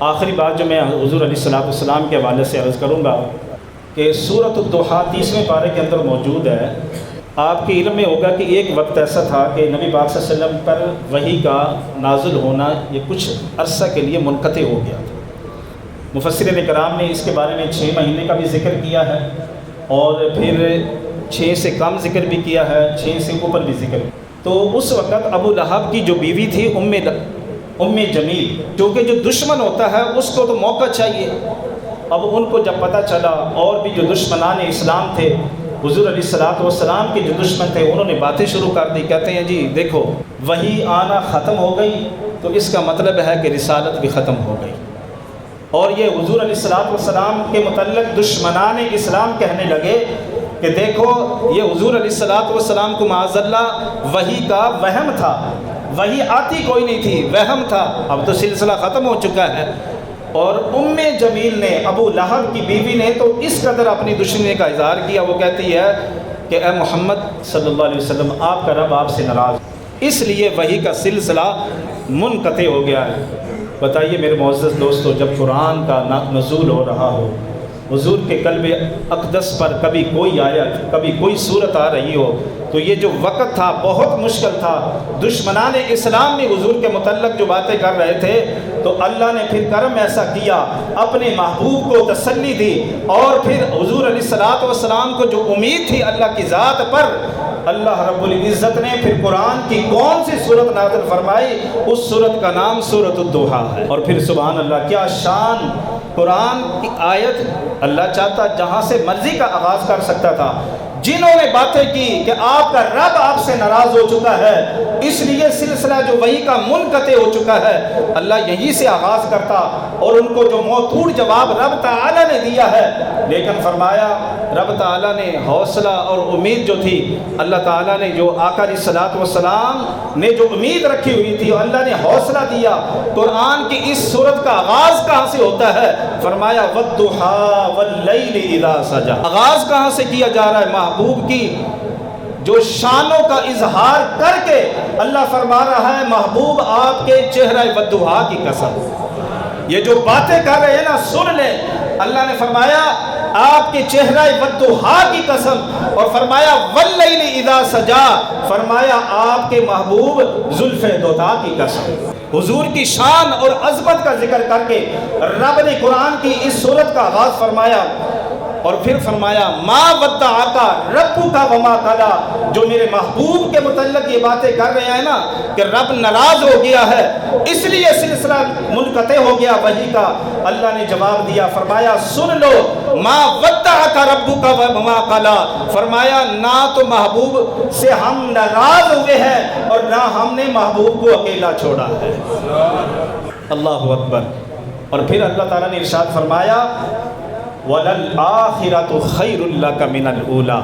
آخری بات جو میں حضور علیہ السلام کے حوالے سے عرض کروں گا کہ سورۃ الضحیٰ 30ویں پارے کے اندر موجود ہے۔ آپ کے علم میں ہوگا کہ ایک وقت ایسا تھا کہ نبی پاک صلی اللہ علیہ وسلم پر وحی کا نازل ہونا یہ کچھ عرصہ کے لیے منقطع ہو گیا تھا۔ مفسرین کرام نے اس کے بارے میں 6 مہینے کا بھی ذکر کیا ہے اور پھر 6 سے کم ذکر بھی کیا ہے، 6 سے اوپر بھی ذکر۔ تو اس وقت ابو لہب کی جو بیوی تھی ام جمیل، کیونکہ جو دشمن ہوتا ہے اس کو تو موقع چاہیے۔ اب ان کو جب پتہ چلا، اور بھی جو دشمنان اسلام تھے، حضور علیہ السلام کے جو دشمن تھے، انہوں نے باتیں شروع کر دی۔ کہتے ہیں جی دیکھو وحی آنا ختم ہو گئی تو اس کا مطلب ہے کہ رسالت بھی ختم ہو گئی۔ اور یہ حضور علیہ السلام کے متعلق دشمنان اسلام کہنے لگے کہ دیکھو یہ حضور علیہ السلام کو معاذ اللہ وحی کا وہم تھا، وحی آتی کوئی نہیں تھی، وہم تھا۔ اب تو سلسلہ ختم ہو چکا ہے۔ اور ام جمیل نے، ابو لہب کی بیوی نے تو اس قدر اپنی دشمنی کا اظہار کیا، وہ کہتی ہے کہ اے محمد صلی اللہ علیہ وسلم، آپ کا رب آپ سے ناراض، اس لیے وحی کا سلسلہ منقطع ہو گیا ہے۔ بتائیے میرے معزز دوستو، جب قرآن کا نزول ہو رہا ہو، حضور کے قلب اقدس پر کبھی کوئی آیت، کبھی کوئی صورت آ رہی ہو، تو یہ جو وقت تھا بہت مشکل تھا۔ دشمنان اسلام میں حضور کے متعلق جو باتیں کر رہے تھے، تو اللہ نے پھر کرم ایسا کیا، اپنے محبوب کو تسلی دی، اور پھر حضور علیہ السلام کو جو امید تھی اللہ کی ذات پر، اللہ رب العزت نے پھر قرآن کی کون سی صورت نازل فرمائی؟ اس صورت کا نام سورۃ الضحیٰ ہے۔ اور پھر سبحان اللہ، کیا شان! قرآن کی آیت اللہ چاہتا جہاں سے مرضی کا آغاز کر سکتا تھا۔ جنہوں نے باتیں کی کہ آپ کا رب آپ سے ناراض ہو چکا ہے، اس لیے سلسلہ جو وحی کا منقطع ہو چکا ہے، اللہ یہیں سے آغاز کرتا، اور ان کو جو موتور جواب رب تعالیٰ نے دیا ہے، لیکن فرمایا رب تعالیٰ نے حوصلہ اور امید جو تھی، اللہ تعالیٰ نے جو آقا علیہ السلام نے جو امید رکھی ہوئی تھی، اللہ نے حوصلہ دیا۔ قرآن کی اس سورت کا آغاز کہاں سے ہوتا ہے؟ فرمایا والضحیٰ واللیل اذا سجا۔ آغاز کہاں سے کیا جا رہا ہے؟ محبوب کی جو شانوں کا اظہار کر کے اللہ فرما رہا ہے، محبوب آپ کے چہرہ والضحیٰ کی قسم، یہ جو باتیں کر رہے ہیں نا، سن لیں۔ اللہ نے فرمایا آپ کے چہرہ والضحیٰ کی قسم، اور فرمایا واللیل اذا سجا، فرمایا آپ کے محبوب زلف دوتا کی قسم۔ حضور کی شان اور عظمت کا ذکر کر کے رب نے قرآن کی اس سورت کا آغاز فرمایا، اور پھر فرمایا ما ودعک ربک وما قلی۔ جو میرے محبوب کے متعلق یہ باتیں کر رہے ہیں نا کہ رب ناراض ہو گیا ہے، اس لیے سلسلہ منقطع ہو گیا وحی کا، اللہ نے جواب دیا، فرمایا سن لو ما ودعک ربک وما قلی، فرمایا نہ تو محبوب سے ہم ناراض ہوئے ہیں اور نہ ہم نے محبوب کو اکیلا چھوڑا ہے۔ اللہ اکبر۔ اور پھر اللہ تعالیٰ نے ارشاد فرمایا وَلَلْآخِرَةُ خَيْرٌ لَكَ مِنَ الْأُولَىٰ،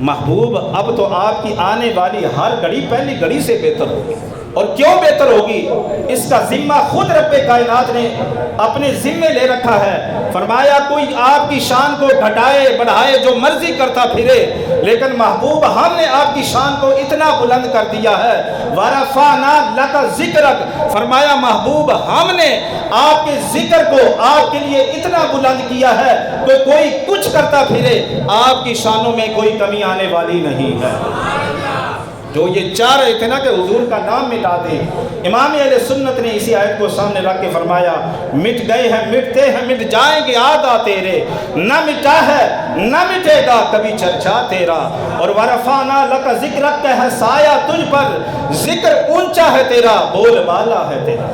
محبوب اب تو آپ کی آنے والی ہر گھڑی پہلی گھڑی سے بہتر ہوگی۔ اور کیوں بہتر ہوگی؟ اس کا ذمہ خود رب کائنات نے اپنے ذمے لے رکھا ہے۔ فرمایا کوئی آپ کی شان کو گھٹائے بڑھائے جو مرضی کرتا پھرے، لیکن محبوب ہم نے آپ کی شان کو اتنا بلند کر دیا ہے۔ وَرَفَعْنَا لَكَ ذِكْرَكَ، فرمایا محبوب ہم نے آپ کے ذکر کو آپ کے لیے اتنا بلند کیا ہے کہ کوئی کچھ کرتا پھرے آپ کی شانوں میں کوئی کمی آنے والی نہیں ہے۔ جو یہ چاہ رہے تھے نا کہ حضور کا نام مٹا دیں، امام اہل سنت نے اسی آیت کو سامنے رکھ کے فرمایا مٹ گئے ہیں، مٹتے ہیں، مٹ جائیں گے آدھا تیرے، نہ مٹا ہے نہ مٹے گا کبھی چرچا تیرا۔ اور ورفعنا لک ذکرک کا ہے سایہ تجھ پر، ذکر اونچا ہے تیرا، بول بالا ہے تیرا۔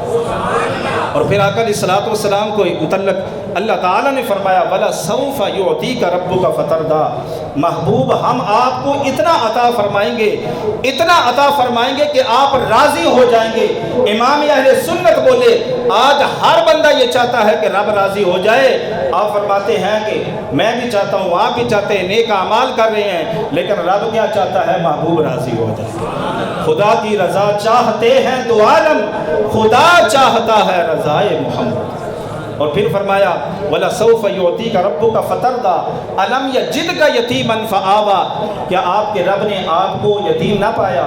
اور پھر آقا علیہ السلام کو متعلق اللہ تعالیٰ نے فرمایا وَلَسَوْفَ يُعْطِيكَ رَبُّكَ فَتَرْضَىٰ، محبوب ہم آپ کو اتنا عطا فرمائیں گے، اتنا عطا فرمائیں گے کہ آپ راضی ہو جائیں گے۔ امام اہل سنت بولے آج ہر بندہ یہ چاہتا ہے کہ رب راضی ہو جائے۔ آپ فرماتے ہیں کہ میں بھی چاہتا ہوں، آپ بھی چاہتے ہیں، نیک اعمال کر رہے ہیں، لیکن رب کیا چاہتا ہے؟ محبوب راضی ہو جائے۔ خدا کی رضا چاہتے ہیں تو عالم، خدا چاہتا ہے رضائے محمد۔ اور پھر فرمایا وَلَسَوْفَ يُعْطِيكَ رَبُّكَ فَتَرْضَىٰ أَلَمْ يَجِدْكَ يَتِيمًا فَآوَىٰ، کیا آپ کے رب نے آپ کو یتیم نہ پایا؟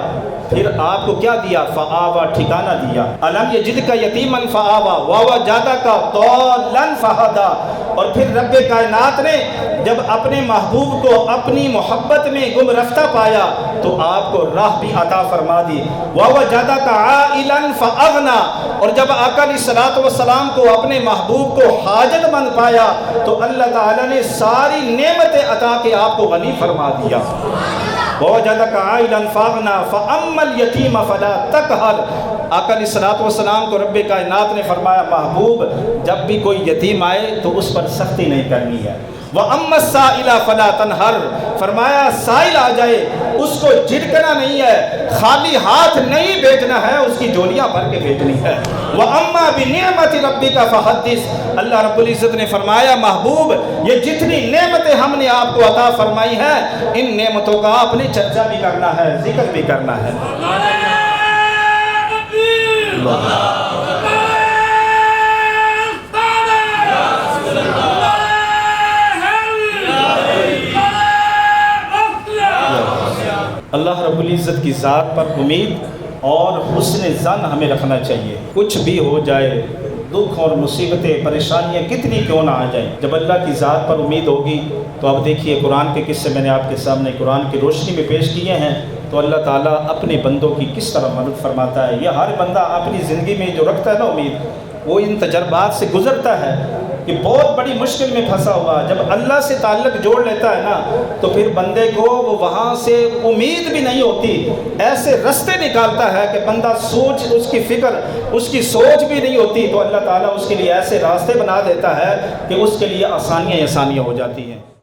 پھر آپ کو کیا دیا؟ فآوا، ٹھکانہ دیا۔ الم یجدک یتیما فآوا ووجدک ضالا فہدی۔ اور پھر رب کائنات نے جب اپنے محبوب کو اپنی محبت میں گم رفتہ پایا تو آپ کو راہ بھی عطا فرما دی۔ ووجدک عائلا فاغنی۔ اور جب آقا علیہ الصلوۃ والسلام کو اپنے محبوب کو حاجت مند پایا تو اللہ تعالیٰ نے ساری نعمتیں عطا کے آپ کو غنی فرما دیا۔ ووجدک عائلا فاغنی فاما الیتیم فلا تقہر۔ آقا علیہ الصلوۃ والسلام کو رب کائنات نے فرمایا محبوب جب بھی کوئی یتیم آئے تو اس پر سختی نہیں کرنی ہے۔ وَأَمَّا السَّائِلَ فَلَا تَنْهَرْ۔ فرمایا سائل آ جائے اس کو جھٹکنا نہیں ہے، خالی ہاتھ نہیں بھیجنا ہے، اس کی جولیاں بھر کے بھیجنی ہے۔ وَأَمَّا بِنِعْمَةِ رَبِّكَ فَحَدِّثْ۔ اللہ رب العزت نے فرمایا محبوب یہ جتنی نعمتیں ہم نے آپ کو عطا فرمائی ہیں ان نعمتوں کا آپ نے چرچا بھی کرنا ہے، ذکر بھی کرنا ہے۔ اللہ رب العزت کی ذات پر امید اور حسن ظن ہمیں رکھنا چاہیے۔ کچھ بھی ہو جائے، دکھ اور مصیبتیں پریشانیاں کتنی کیوں نہ آ جائیں، جب اللہ کی ذات پر امید ہوگی تو اب دیکھیے قرآن کے قصے میں نے آپ کے سامنے قرآن کی روشنی میں پیش کیے ہیں تو اللہ تعالیٰ اپنے بندوں کی کس طرح مدد فرماتا ہے۔ یہ ہر بندہ اپنی زندگی میں جو رکھتا ہے نا امید، وہ ان تجربات سے گزرتا ہے کہ بہت بڑی مشکل میں پھنسا ہوا جب اللہ سے تعلق جوڑ لیتا ہے نا تو پھر بندے کو وہ وہاں سے امید بھی نہیں ہوتی، ایسے رستے نکالتا ہے کہ بندہ سوچ اس کی فکر اس کی سوچ بھی نہیں ہوتی تو اللہ تعالیٰ اس کے لیے ایسے راستے بنا دیتا ہے کہ اس کے لیے آسانیاں ہو جاتی ہیں۔